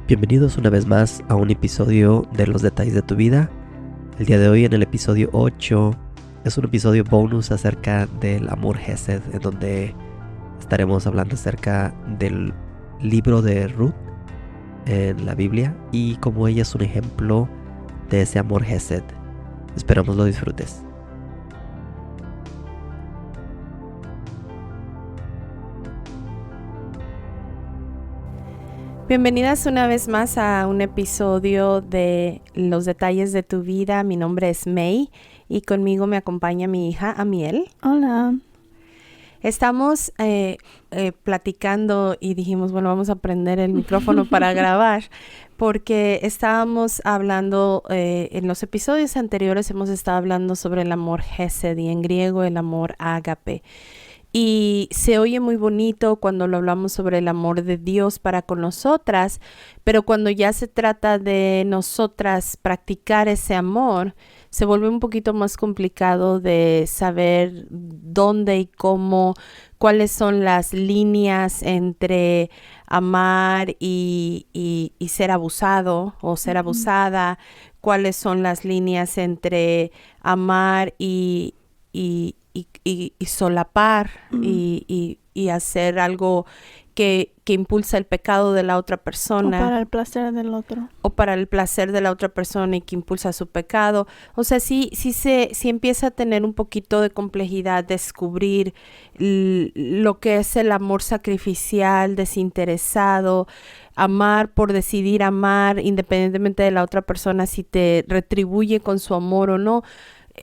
Bienvenidos una vez más a un episodio de Los Detalles de tu Vida. El día de hoy, en el episodio 8, es un episodio bonus acerca del amor Hesed, en donde estaremos hablando acerca del libro de Ruth en la Biblia y cómo ella es un ejemplo de ese amor Hesed. Esperamos lo disfrutes. Bienvenidas una vez más a un episodio de Los Detalles de tu Vida. Mi nombre es May y conmigo me acompaña mi hija Amiel. Hola. Estamos platicando y dijimos, bueno, vamos a prender el micrófono para grabar porque estábamos hablando, en los episodios anteriores hemos estado hablando sobre el amor Hesed y en griego el amor ágape. Y se oye muy bonito cuando lo hablamos sobre el amor de Dios para con nosotras, pero cuando ya se trata de nosotras practicar ese amor, se vuelve un poquito más complicado de saber dónde y cómo, cuáles son las líneas entre amar y ser abusado o ser abusada, cuáles son las líneas entre amar y solapar y hacer algo que impulsa el pecado de la otra persona. O para el placer del otro. O para el placer de la otra persona y que impulsa su pecado. O sea, sí empieza a tener un poquito de complejidad descubrir lo que es el amor sacrificial, desinteresado, amar por decidir amar independientemente de la otra persona, si te retribuye con su amor o no.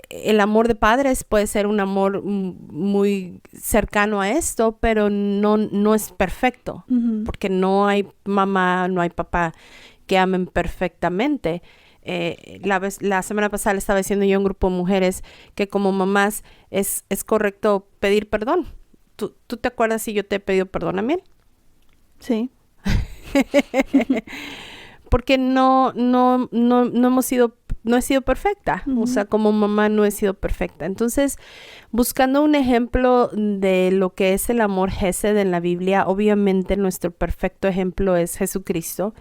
El amor de padres puede ser un amor muy cercano a esto, pero no es perfecto, porque no hay mamá, no hay papá que amen perfectamente. La semana pasada le estaba diciendo yo a un grupo de mujeres que como mamás es correcto pedir perdón. ¿Tú te acuerdas si yo te he pedido perdón, Amiel? Sí. Porque no he sido perfecta. O sea, como mamá no he sido perfecta. Entonces, buscando un ejemplo de lo que es el amor Hesed en la Biblia, obviamente nuestro perfecto ejemplo es Jesucristo.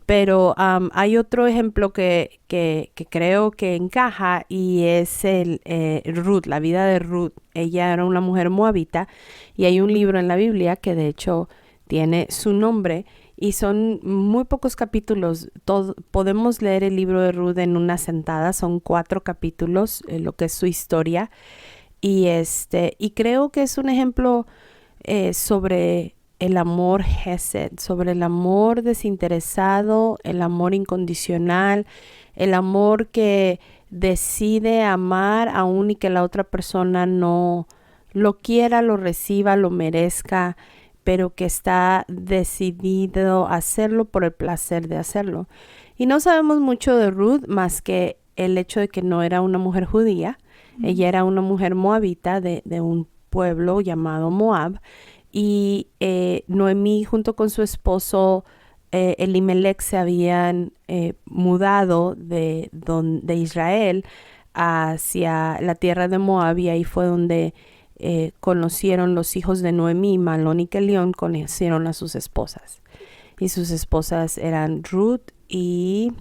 Pero hay otro ejemplo que creo que encaja y es Ruth, la vida de Ruth. Ella era una mujer moabita y hay un libro en la Biblia que de hecho tiene su nombre. Y son muy pocos capítulos. Podemos leer el libro de Ruth en una sentada. Son 4 capítulos, lo que es su historia. Y creo que es un ejemplo sobre el amor Hesed, sobre el amor desinteresado, el amor incondicional, el amor que decide amar aun y que la otra persona no lo quiera, lo reciba, lo merezca, pero que está decidido a hacerlo por el placer de hacerlo. Y no sabemos mucho de Ruth más que el hecho de que no era una mujer judía. Ella era una mujer moabita de un pueblo llamado Moab. Y Noemí junto con su esposo Elimelech se habían mudado de Israel hacia la tierra de Moab, y ahí fue donde conocieron los hijos de Noemí, Malón y Kelión, conocieron a sus esposas. Y sus esposas eran Ruth y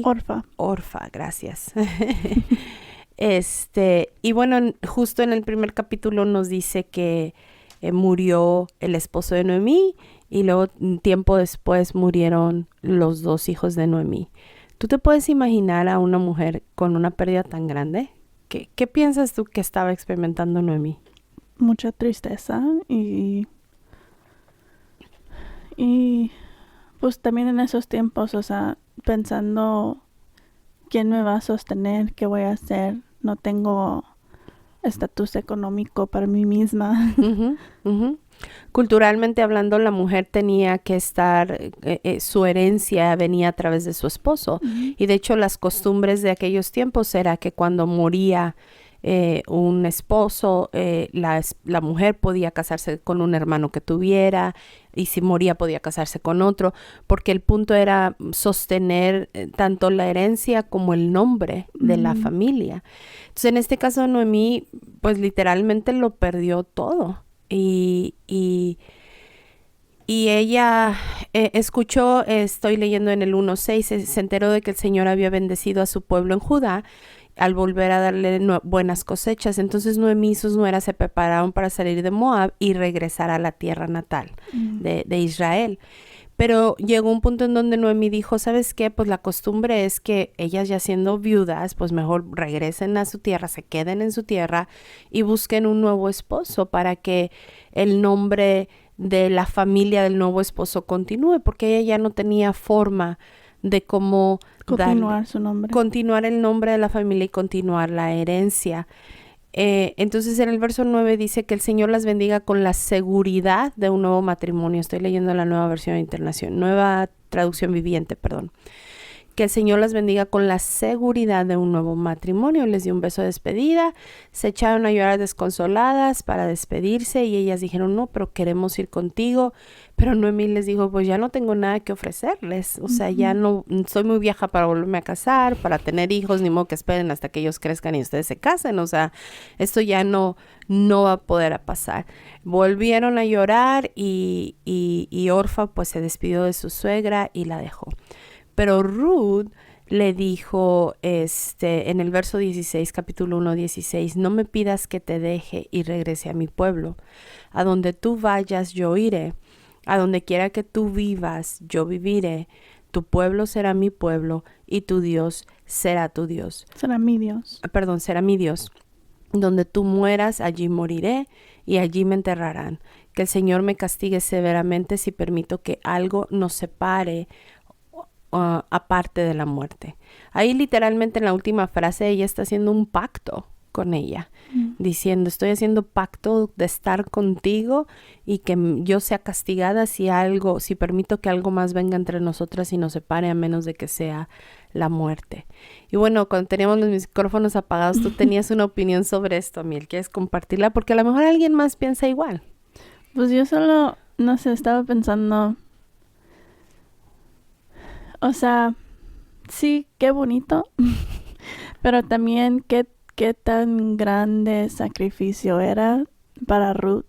Orfa, gracias. Y bueno, justo en el primer capítulo nos dice que murió el esposo de Noemí y luego tiempo después murieron los 2 hijos de Noemí. ¿Tú te puedes imaginar a una mujer con una pérdida tan grande? ¿Qué piensas tú que estaba experimentando Noemí? Mucha tristeza y pues también en esos tiempos, o sea, pensando quién me va a sostener, qué voy a hacer, no tengo estatus económico para mí misma. Culturalmente hablando, la mujer tenía que estar, su herencia venía a través de su esposo. Y de hecho las costumbres de aquellos tiempos era que cuando moría un esposo, la mujer podía casarse con un hermano que tuviera, y si moría podía casarse con otro, porque el punto era sostener tanto la herencia como el nombre de la familia. Entonces en este caso Noemí pues literalmente lo perdió todo. Y Y ella escuchó, estoy leyendo en el 1:6, se enteró de que el Señor había bendecido a su pueblo en Judá al volver a darle buenas cosechas. Entonces Noemí y sus nueras se prepararon para salir de Moab y regresar a la tierra natal de Israel. Pero llegó un punto en donde Noemí dijo, ¿sabes qué? Pues la costumbre es que ellas ya siendo viudas, pues mejor regresen a su tierra, se queden en su tierra y busquen un nuevo esposo para que el nombre de la familia del nuevo esposo continúe, porque ella ya no tenía forma de cómo continuar el nombre de la familia y continuar la herencia. Entonces en el verso 9 dice que el Señor las bendiga con la seguridad de un nuevo matrimonio. Estoy leyendo la nueva versión internacional, nueva traducción viviente, perdón. Que el Señor las bendiga con la seguridad de un nuevo matrimonio. Les dio un beso de despedida, se echaron a llorar desconsoladas para despedirse y ellas dijeron, no, pero queremos ir contigo. Pero Noemí les dijo, pues ya no tengo nada que ofrecerles. O sea, ya no, soy muy vieja para volverme a casar, para tener hijos, ni modo que esperen hasta que ellos crezcan y ustedes se casen. O sea, esto ya no va a poder pasar. Volvieron a llorar y Orfa pues se despidió de su suegra y la dejó. Pero Ruth le dijo en el verso 16, capítulo 1, 16, no me pidas que te deje y regrese a mi pueblo. A donde tú vayas yo iré, a donde quiera que tú vivas yo viviré. Tu pueblo será mi pueblo y tu Dios será tu Dios. Será mi Dios. Perdón, será mi Dios. Donde tú mueras, allí moriré y allí me enterrarán. Que el Señor me castigue severamente si permito que algo nos separe aparte de la muerte. Ahí literalmente en la última frase ella está haciendo un pacto con ella, diciendo, estoy haciendo pacto de estar contigo y que yo sea castigada si permito que algo más venga entre nosotras y nos separe a menos de que sea la muerte. Y bueno, cuando teníamos los micrófonos apagados, tú tenías una opinión sobre esto, Miel, ¿quieres compartirla? Porque a lo mejor alguien más piensa igual. Pues yo solo, no sé, estaba pensando, o sea, sí, qué bonito, pero también qué tan grande sacrificio era para Ruth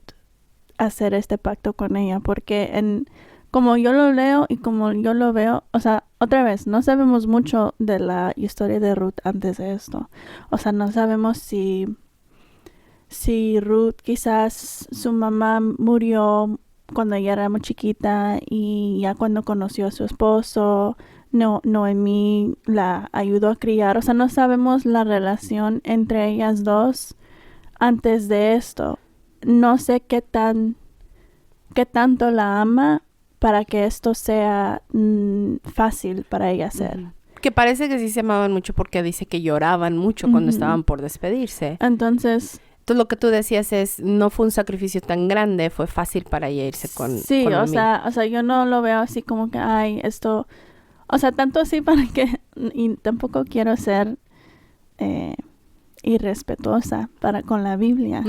hacer este pacto con ella, porque como yo lo leo y como yo lo veo, o sea, otra vez, no sabemos mucho de la historia de Ruth antes de esto. O sea, no sabemos si Ruth, quizás su mamá murió cuando ella era muy chiquita y ya cuando conoció a su esposo, Noemí la ayudó a criar. O sea, no sabemos la relación entre ellas dos antes de esto. No sé qué tanto la ama para que esto sea fácil para ella hacer. Que parece que sí se amaban mucho porque dice que lloraban mucho cuando estaban por despedirse. Entonces lo que tú decías no fue un sacrificio tan grande, fue fácil para ella irse con sí, con o sea, yo no lo veo así como que, ay, esto, o sea, tanto así para que, y tampoco quiero ser irrespetuosa con la Biblia,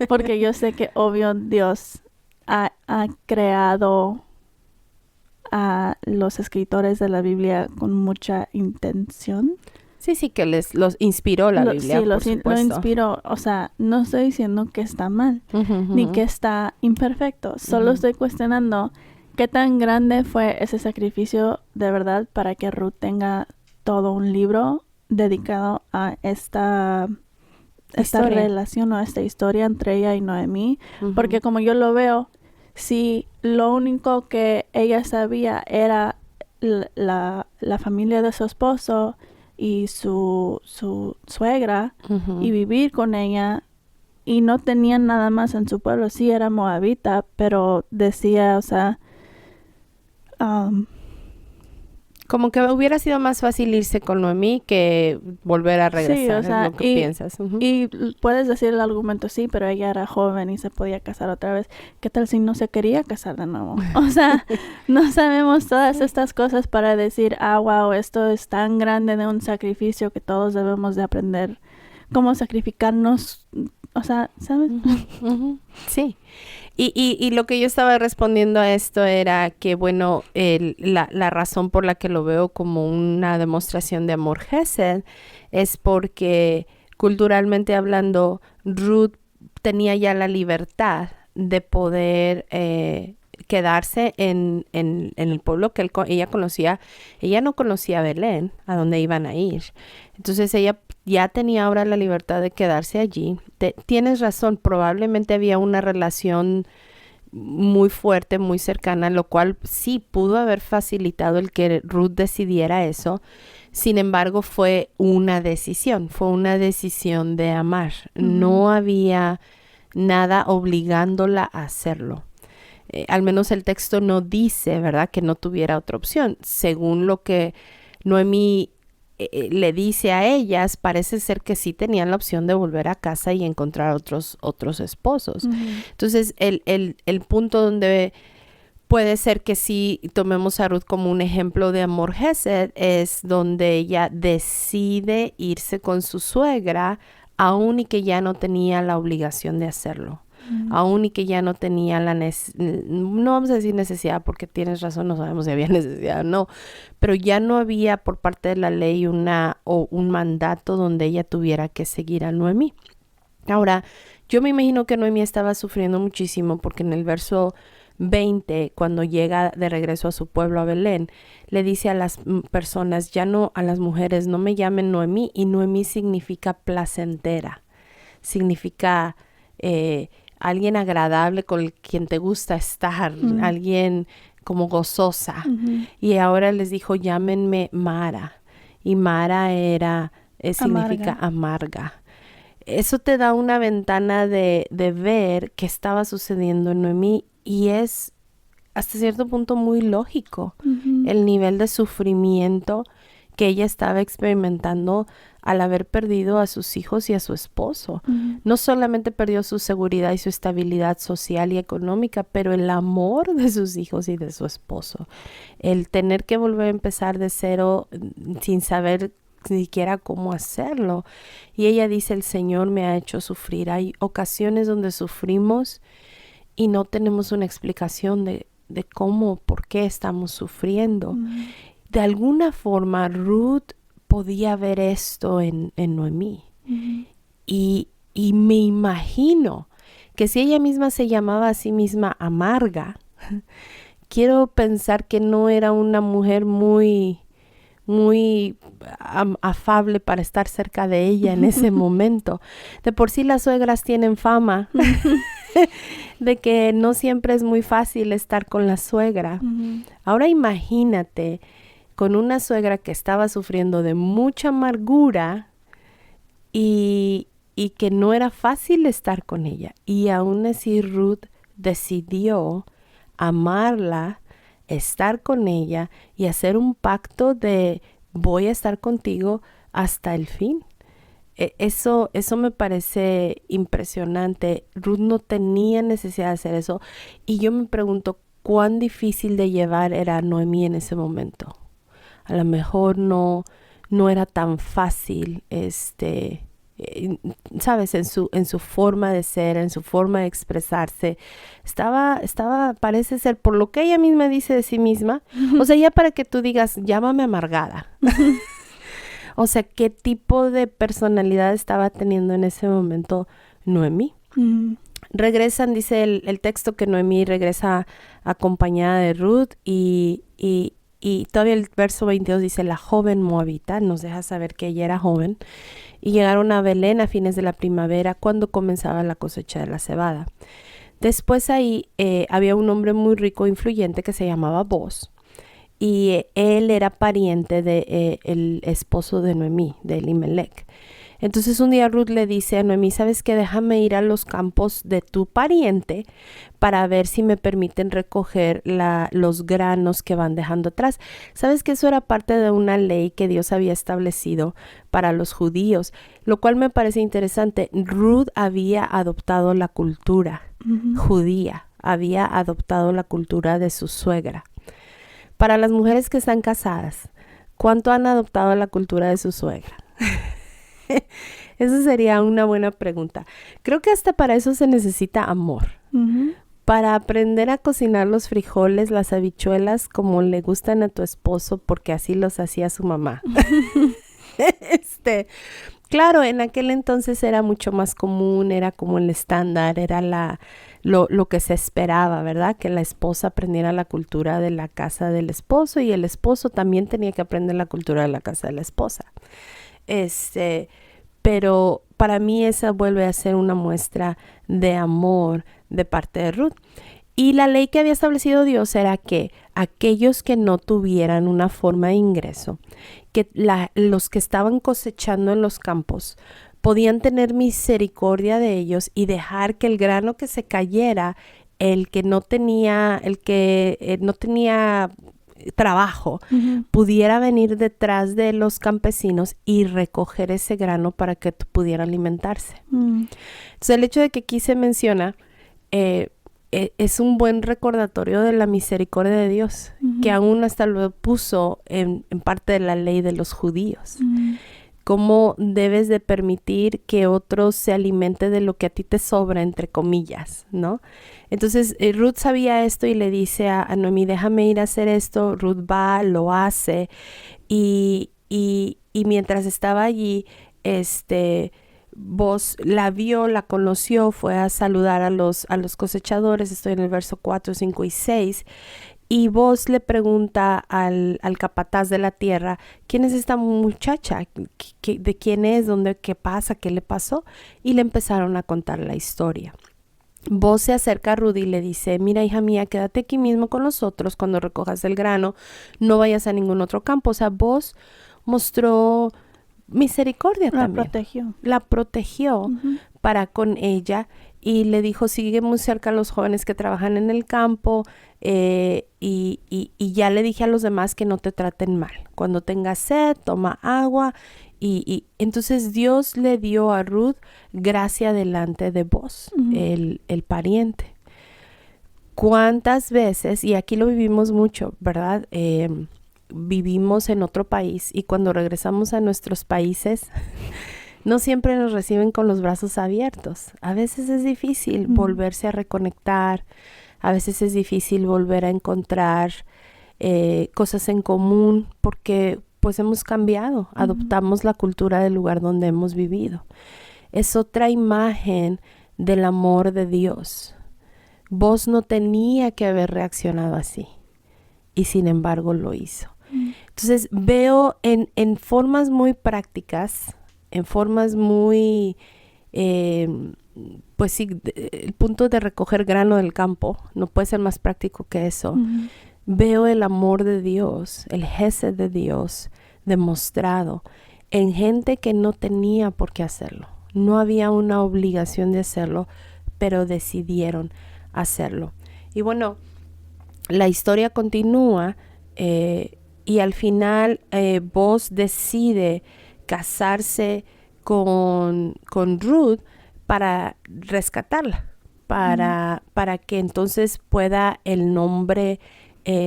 porque yo sé que obvio Dios ha creado a los escritores de la Biblia con mucha intención. Sí, que los inspiró la Biblia, sí, lo inspiró. O sea, no estoy diciendo que está mal, ni que está imperfecto. Solo estoy cuestionando qué tan grande fue ese sacrificio de verdad para que Ruth tenga todo un libro dedicado a esta relación o esta historia entre ella y Noemí. Porque como yo lo veo, si lo único que ella sabía era la familia de su esposo y su suegra y vivir con ella y no tenían nada más en su pueblo. Sí era moabita, pero decía, o sea, como que hubiera sido más fácil irse con Noemí que volver a regresar. Sí, o sea, es lo que piensas. Y puedes decir el argumento, sí, pero ella era joven y se podía casar otra vez. ¿Qué tal si no se quería casar de nuevo? O sea, no sabemos todas estas cosas para decir, wow, esto es tan grande de un sacrificio que todos debemos de aprender cómo sacrificarnos. O sea, ¿sabes? Sí. Y lo que yo estaba respondiendo a esto era que, bueno, la razón por la que lo veo como una demostración de amor Gesed es porque culturalmente hablando, Ruth tenía ya la libertad de poder quedarse en el pueblo que ella conocía. Ella no conocía Belén, a donde iban a ir. Entonces ella ya tenía ahora la libertad de quedarse allí. Tienes razón, probablemente había una relación muy fuerte, muy cercana, lo cual sí pudo haber facilitado el que Ruth decidiera eso. Sin embargo, fue una decisión de amar. No había nada obligándola a hacerlo. Al menos el texto no dice, ¿verdad?, que no tuviera otra opción. Según lo que Noemí le dice a ellas, parece ser que sí tenían la opción de volver a casa y encontrar otros esposos. Entonces, el punto donde puede ser que sí tomemos a Ruth como un ejemplo de amor Gesed es donde ella decide irse con su suegra, aun y que ya no tenía la obligación de hacerlo. Aún y que ya no tenía no vamos a decir necesidad, porque tienes razón, no sabemos si había necesidad o no, pero ya no había por parte de la ley un mandato donde ella tuviera que seguir a Noemí. Ahora, yo me imagino que Noemí estaba sufriendo muchísimo porque en el verso 20, cuando llega de regreso a su pueblo, a Belén, le dice a las personas, ya no, a las mujeres, no me llamen Noemí, y Noemí significa placentera, significa alguien agradable con quien te gusta estar, alguien como gozosa. Y ahora les dijo, llámenme Mara. Y Mara significa amarga. Eso te da una ventana de ver qué estaba sucediendo en Noemí, y es hasta cierto punto muy lógico el nivel de sufrimiento que ella estaba experimentando al haber perdido a sus hijos y a su esposo. No solamente perdió su seguridad y su estabilidad social y económica, pero el amor de sus hijos y de su esposo. El tener que volver a empezar de cero sin saber ni siquiera cómo hacerlo. Y ella dice, el Señor me ha hecho sufrir. Hay ocasiones donde sufrimos y no tenemos una explicación de cómo, por qué estamos sufriendo. De alguna forma, Ruth podía ver esto en Noemí. Y me imagino que si ella misma se llamaba a sí misma amarga, quiero pensar que no era una mujer muy afable para estar cerca de ella en ese momento. De por sí las suegras tienen fama de que no siempre es muy fácil estar con la suegra. Ahora imagínate con una suegra que estaba sufriendo de mucha amargura y que no era fácil estar con ella. Y aún así Ruth decidió amarla, estar con ella y hacer un pacto de voy a estar contigo hasta el fin. Eso me parece impresionante. Ruth no tenía necesidad de hacer eso. Y yo me pregunto cuán difícil de llevar era Noemí en ese momento. A lo mejor no era tan fácil, sabes, en su forma de ser, en su forma de expresarse. Estaba, parece ser, por lo que ella misma dice de sí misma, o sea, ya para que tú digas, llámame amargada. O sea, ¿qué tipo de personalidad estaba teniendo en ese momento Noemí? Regresan, dice el texto, que Noemí regresa acompañada de Ruth y todavía el verso 22 dice, la joven moabita, nos deja saber que ella era joven, y llegaron a Belén a fines de la primavera, cuando comenzaba la cosecha de la cebada. Después ahí había un hombre muy rico e influyente que se llamaba Boz, y él era pariente de el esposo de Noemí, de Elimelech. Entonces un día Ruth le dice a Noemí, ¿sabes qué? Déjame ir a los campos de tu pariente para ver si me permiten recoger los granos que van dejando atrás. ¿Sabes que eso era parte de una ley que Dios había establecido para los judíos? Lo cual me parece interesante. Ruth había adoptado la cultura judía, había adoptado la cultura de su suegra. Para las mujeres que están casadas, ¿cuánto han adoptado la cultura de su suegra? Esa sería una buena pregunta. Creo que hasta para eso se necesita amor. Para aprender a cocinar los frijoles, las habichuelas como le gustan a tu esposo, porque así los hacía su mamá. Claro, en aquel entonces era mucho más común, era como el estándar, era lo que se esperaba, ¿verdad? Que la esposa aprendiera la cultura de la casa del esposo y el esposo también tenía que aprender la cultura de la casa de la esposa. Pero para mí esa vuelve a ser una muestra de amor de parte de Ruth. Y la ley que había establecido Dios era que aquellos que no tuvieran una forma de ingreso, que los que estaban cosechando en los campos, podían tener misericordia de ellos y dejar que el grano que se cayera, el que no tenía trabajo, pudiera venir detrás de los campesinos y recoger ese grano para que pudiera alimentarse. Entonces el hecho de que aquí se menciona es un buen recordatorio de la misericordia de Dios, que aún hasta lo puso en parte de la ley de los judíos. Cómo debes de permitir que otros se alimenten de lo que a ti te sobra, entre comillas, ¿no? Entonces, Ruth sabía esto y le dice a Noemí, déjame ir a hacer esto. Ruth va, lo hace, y mientras estaba allí, Boaz la vio, la conoció, fue a saludar a los cosechadores. Estoy en el verso 4, 5 y 6. Y Boaz le pregunta al capataz de la tierra, ¿quién es esta muchacha? ¿De quién es? ¿Qué pasa? ¿Qué le pasó? Y le empezaron a contar la historia. Boaz se acerca a Ruth y le dice, mira, hija mía, quédate aquí mismo con nosotros cuando recojas el grano, no vayas a ningún otro campo. O sea, Boaz mostró misericordia también. La protegió para con ella y le dijo, sigue muy cerca a los jóvenes que trabajan en el campo, y ya le dije a los demás que no te traten mal. Cuando tengas sed, toma agua. Y entonces Dios le dio a Ruth gracia delante de Boaz, el pariente. ¿Cuántas veces, y aquí lo vivimos mucho, ¿verdad? Vivimos en otro país y cuando regresamos a nuestros países no siempre nos reciben con los brazos abiertos. A veces es difícil volverse a reconectar, a veces es difícil volver a encontrar cosas en común porque pues hemos cambiado, adoptamos la cultura del lugar donde hemos vivido. Es otra imagen del amor de Dios. Vos no tenía que haber reaccionado así y sin embargo lo hizo. Entonces veo en formas muy prácticas, en formas muy, pues sí, el punto de recoger grano del campo, no puede ser más práctico que eso. Veo el amor de Dios, el gesed de Dios demostrado en gente que no tenía por qué hacerlo. No había una obligación de hacerlo, pero decidieron hacerlo. Y bueno, la historia continúa y al final Boaz decide casarse con Ruth para rescatarla, para que entonces pueda el nombre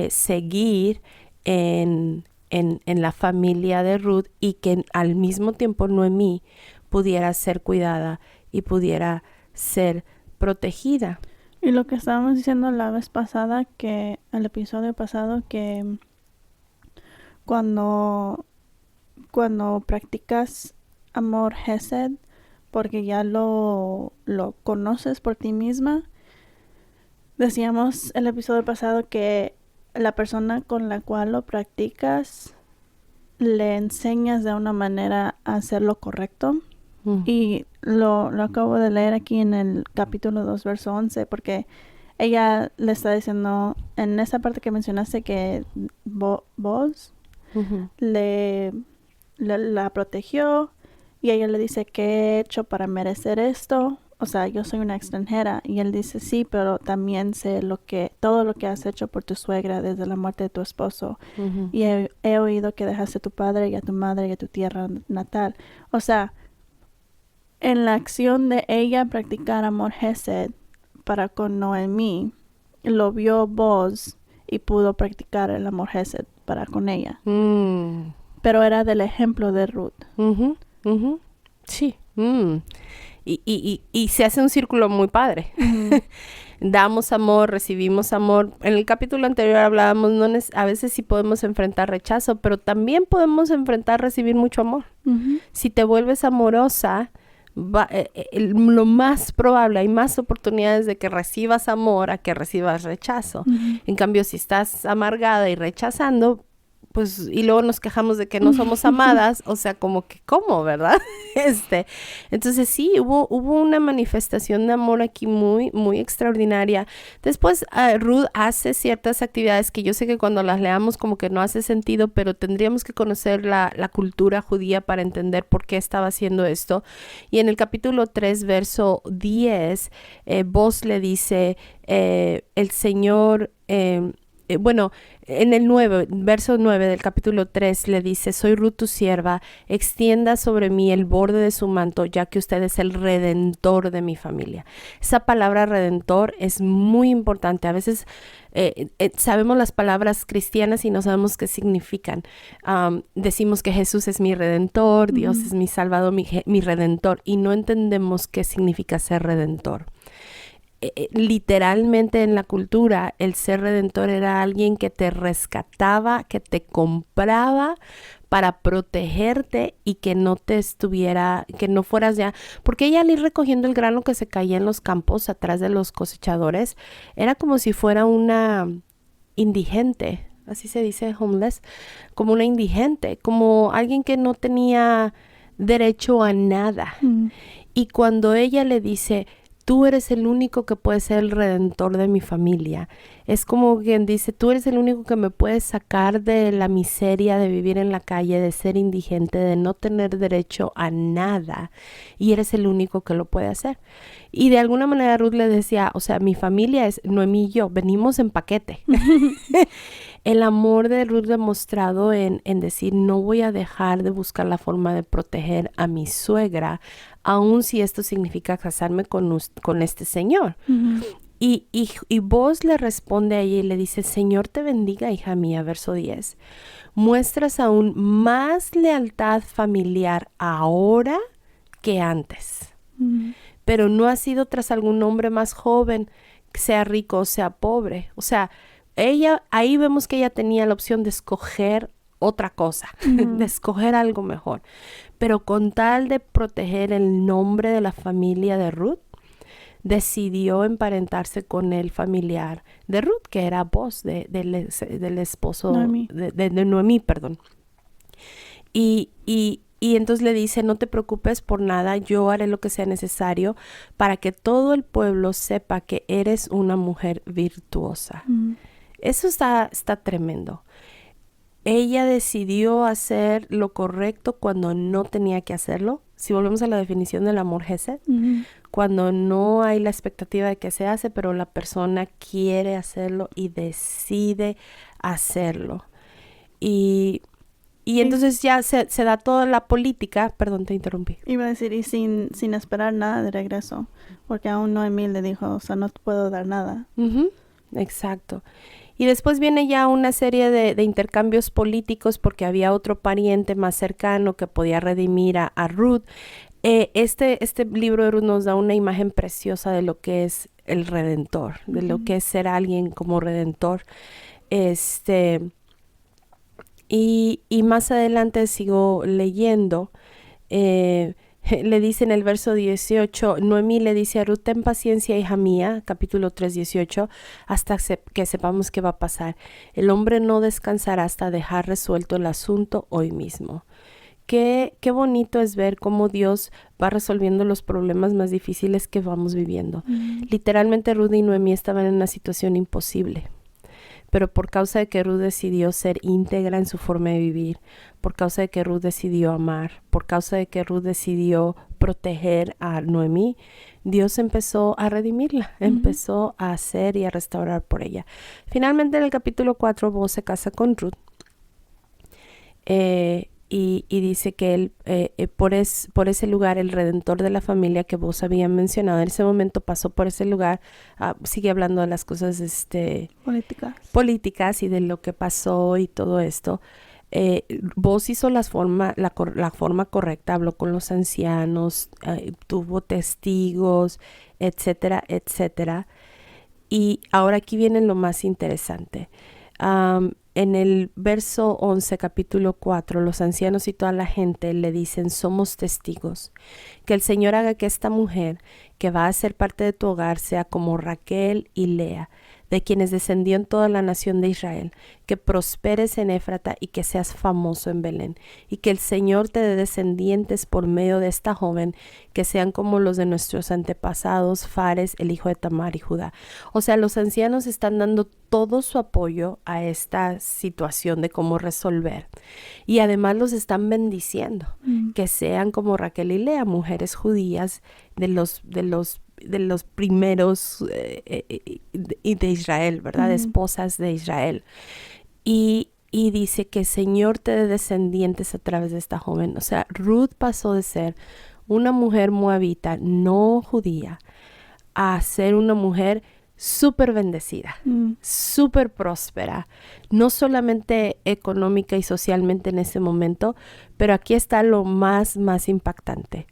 seguir en la familia de Ruth y que al mismo tiempo Noemí pudiera ser cuidada y pudiera ser protegida. Y lo que estábamos diciendo la vez pasada, que el episodio pasado, que cuando practicas amor Hesed, porque ya lo conoces por ti misma, decíamos el episodio pasado que la persona con la cual lo practicas le enseñas de una manera a hacer lo correcto. Y lo acabo de leer aquí en el capítulo 2, verso 11, porque ella le está diciendo, en esa parte que mencionaste que Boaz la protegió, y ella le dice, ¿qué he hecho para merecer esto? O sea, yo soy una extranjera. Y él dice, sí, pero también sé todo lo que has hecho por tu suegra desde la muerte de tu esposo. Y he oído que dejaste a tu padre y a tu madre y a tu tierra natal. O sea, en la acción de ella practicar amor Hesed para con Noemí, lo vio Boaz y pudo practicar el amor Hesed para con ella. Pero era del ejemplo de Ruth. Sí. Y se hace un círculo muy padre. damos amor, recibimos amor. En el capítulo anterior hablábamos, a veces sí podemos enfrentar rechazo, pero también podemos enfrentar recibir mucho amor. Si te vuelves amorosa, lo más probable, hay más oportunidades de que recibas amor a que recibas rechazo. En cambio, si estás amargada y rechazando, pues, y luego nos quejamos de que no somos amadas, o sea, como que, ¿cómo, verdad? Entonces sí, hubo una manifestación de amor aquí muy, muy extraordinaria. Después, Ruth hace ciertas actividades que yo sé que cuando las leamos como que no hace sentido, pero tendríamos que conocer la cultura judía para entender por qué estaba haciendo esto. Y en el capítulo 3, verso 10, Boaz le dice, el Señor... bueno, en el verso 9 del capítulo 3 le dice, soy Ruth tu sierva, extienda sobre mí el borde de su manto, ya que usted es el redentor de mi familia. Esa palabra redentor es muy importante. A veces sabemos las palabras cristianas y no sabemos qué significan. Decimos que Jesús es mi redentor, Dios es mi salvador, mi redentor, y no entendemos qué significa ser redentor. Literalmente en la cultura, el ser redentor era alguien que te rescataba, que te compraba para protegerte y que no que no fueras ya, porque ella al ir recogiendo el grano que se caía en los campos atrás de los cosechadores, era como si fuera una indigente, así se dice, homeless, como una indigente, como alguien que no tenía derecho a nada. Y cuando ella le dice, tú eres el único que puede ser el redentor de mi familia. Es como quien dice, tú eres el único que me puedes sacar de la miseria de vivir en la calle, de ser indigente, de no tener derecho a nada. Y eres el único que lo puede hacer. Y de alguna manera Ruth le decía, o sea, mi familia es Noemí y yo, venimos en paquete. El amor de Ruth demostrado en decir, no voy a dejar de buscar la forma de proteger a mi suegra, aun si esto significa casarme con este señor. Y Boaz le responde a ella y le dice, Señor te bendiga, hija mía, verso 10. Muestras aún más lealtad familiar ahora que antes. Pero no ha sido tras algún hombre más joven, sea rico o sea pobre. O sea, ahí vemos que ella tenía la opción de escoger otra cosa, de escoger algo mejor. Pero con tal de proteger el nombre de la familia de Ruth, decidió emparentarse con el familiar de Ruth, que era Boaz, del esposo Noemí. de Noemí, perdón. Y entonces le dice, no te preocupes por nada, yo haré lo que sea necesario para que todo el pueblo sepa que eres una mujer virtuosa. Eso está tremendo. Ella decidió hacer lo correcto cuando no tenía que hacerlo. Si volvemos a la definición del amor Hesed, cuando no hay la expectativa de que se hace, pero la persona quiere hacerlo y decide hacerlo. Y entonces ya se da toda la política. Perdón, te interrumpí. Iba a decir, y sin esperar nada de regreso, porque aún Noemí le dijo, o sea, no te puedo dar nada. Exacto. Y después viene ya una serie de intercambios políticos porque había otro pariente más cercano que podía redimir a Ruth. Este libro de Ruth nos da una imagen preciosa de lo que es el redentor, de lo que es ser alguien como redentor. Y más adelante sigo leyendo. Le dice en el verso 18, Noemí le dice a Ruth, ten paciencia, hija mía, capítulo 3, 18, hasta que sepamos qué va a pasar. El hombre no descansará hasta dejar resuelto el asunto hoy mismo. Qué bonito es ver cómo Dios va resolviendo los problemas más difíciles que vamos viviendo. Literalmente Ruth y Noemí estaban en una situación imposible. Pero por causa de que Ruth decidió ser íntegra en su forma de vivir, por causa de que Ruth decidió amar, por causa de que Ruth decidió proteger a Noemí, Dios empezó a redimirla, empezó a hacer y a restaurar por ella. Finalmente en el capítulo 4, Boaz se casa con Ruth. Y dice que él, por ese lugar, el redentor de la familia que vos habían mencionado, en ese momento pasó por ese lugar, sigue hablando de las cosas políticas y de lo que pasó y todo esto. Vos hizo la forma correcta, habló con los ancianos, tuvo testigos, etcétera, etcétera. Y ahora aquí viene lo más interesante. En el verso 11, capítulo 4, los ancianos y toda la gente le dicen, somos testigos, que el Señor haga que esta mujer que va a ser parte de tu hogar sea como Raquel y Lea, de quienes descendió en toda la nación de Israel, que prosperes en Éfrata y que seas famoso en Belén, y que el Señor te dé descendientes por medio de esta joven, que sean como los de nuestros antepasados, Fares, el hijo de Tamar y Judá. O sea, los ancianos están dando todo su apoyo a esta situación de cómo resolver, y además los están bendiciendo, que sean como Raquel y Lea, mujeres judías de los primeros de Israel, ¿verdad? Esposas de Israel. Y dice que el Señor te dé descendientes a través de esta joven. O sea, Ruth pasó de ser una mujer moabita, no judía, a ser una mujer súper bendecida, súper próspera, no solamente económica y socialmente en ese momento, pero aquí está lo más impactante.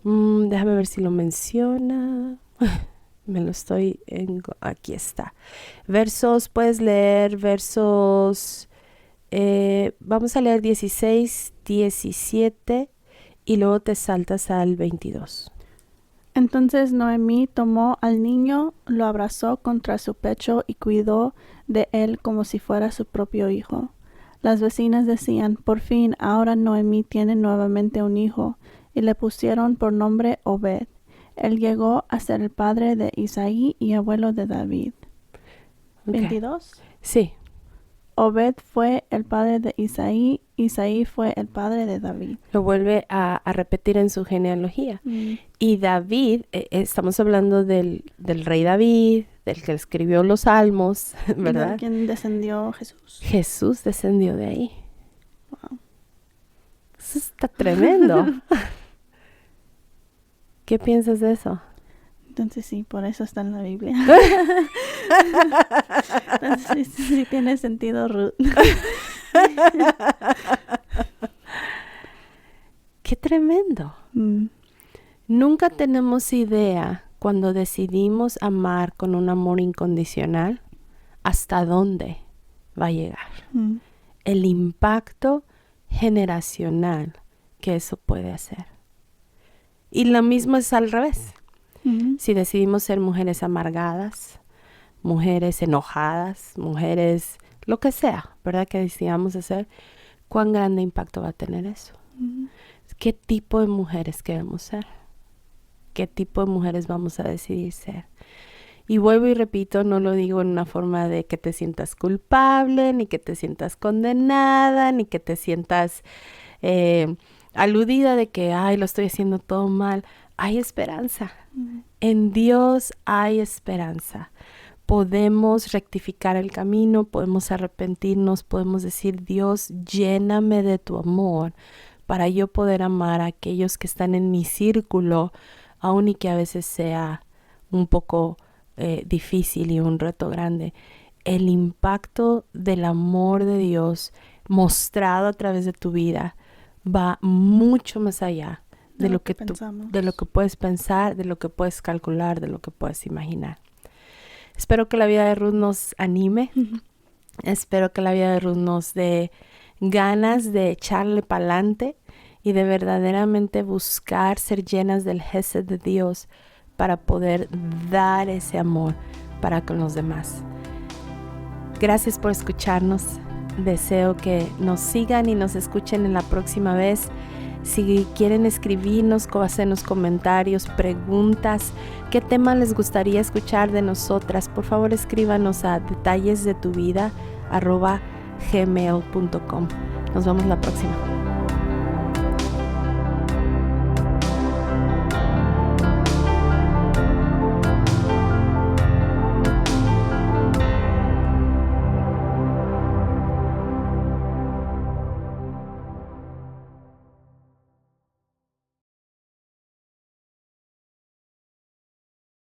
Déjame ver si lo menciona. Aquí está. Puedes leer versos, vamos a leer 16, 17 y luego te saltas al 22. Entonces Noemí tomó al niño, lo abrazó contra su pecho y cuidó de él como si fuera su propio hijo. Las vecinas decían, por fin, ahora Noemí tiene nuevamente un hijo, y le pusieron por nombre Obed. Él llegó a ser el padre de Isaí y abuelo de David. Okay. 22. Sí. Obed fue el padre de Isaí, Isaí fue el padre de David. Lo vuelve a repetir en su genealogía. Y David, estamos hablando del rey David, del que escribió los Salmos, ¿verdad? ¿De quién descendió Jesús? Jesús descendió de ahí. Wow. Eso está tremendo. ¿Qué piensas de eso? Entonces sí, por eso está en la Biblia. Entonces sí tiene sentido, Ruth. ¡Qué tremendo! Nunca tenemos idea cuando decidimos amar con un amor incondicional hasta dónde va a llegar. El impacto generacional que eso puede hacer. Y lo mismo es al revés. Si decidimos ser mujeres amargadas, mujeres enojadas, mujeres, lo que sea, ¿verdad? Que decidamos hacer, ¿cuán grande impacto va a tener eso? ¿Qué tipo de mujeres queremos ser? ¿Qué tipo de mujeres vamos a decidir ser? Y vuelvo y repito, no lo digo en una forma de que te sientas culpable, ni que te sientas condenada, ni que te sientas aludida de que, ay, lo estoy haciendo todo mal. Hay esperanza. En Dios hay esperanza. Podemos rectificar el camino, podemos arrepentirnos, podemos decir, Dios, lléname de tu amor para yo poder amar a aquellos que están en mi círculo, aun y que a veces sea un poco difícil y un reto grande. El impacto del amor de Dios mostrado a través de tu vida va mucho más allá de lo que puedes pensar, de lo que puedes calcular, de lo que puedes imaginar. Espero que la vida de Ruth nos anime. Espero que la vida de Ruth nos dé ganas de echarle pa'lante y de verdaderamente buscar ser llenas del Gesed de Dios para poder dar ese amor para con los demás. Gracias por escucharnos. Deseo que nos sigan y nos escuchen en la próxima vez. Si quieren escribirnos, hacernos comentarios, preguntas, qué tema les gustaría escuchar de nosotras, por favor escríbanos a detallesdetuvida@gmail.com. Nos vemos la próxima.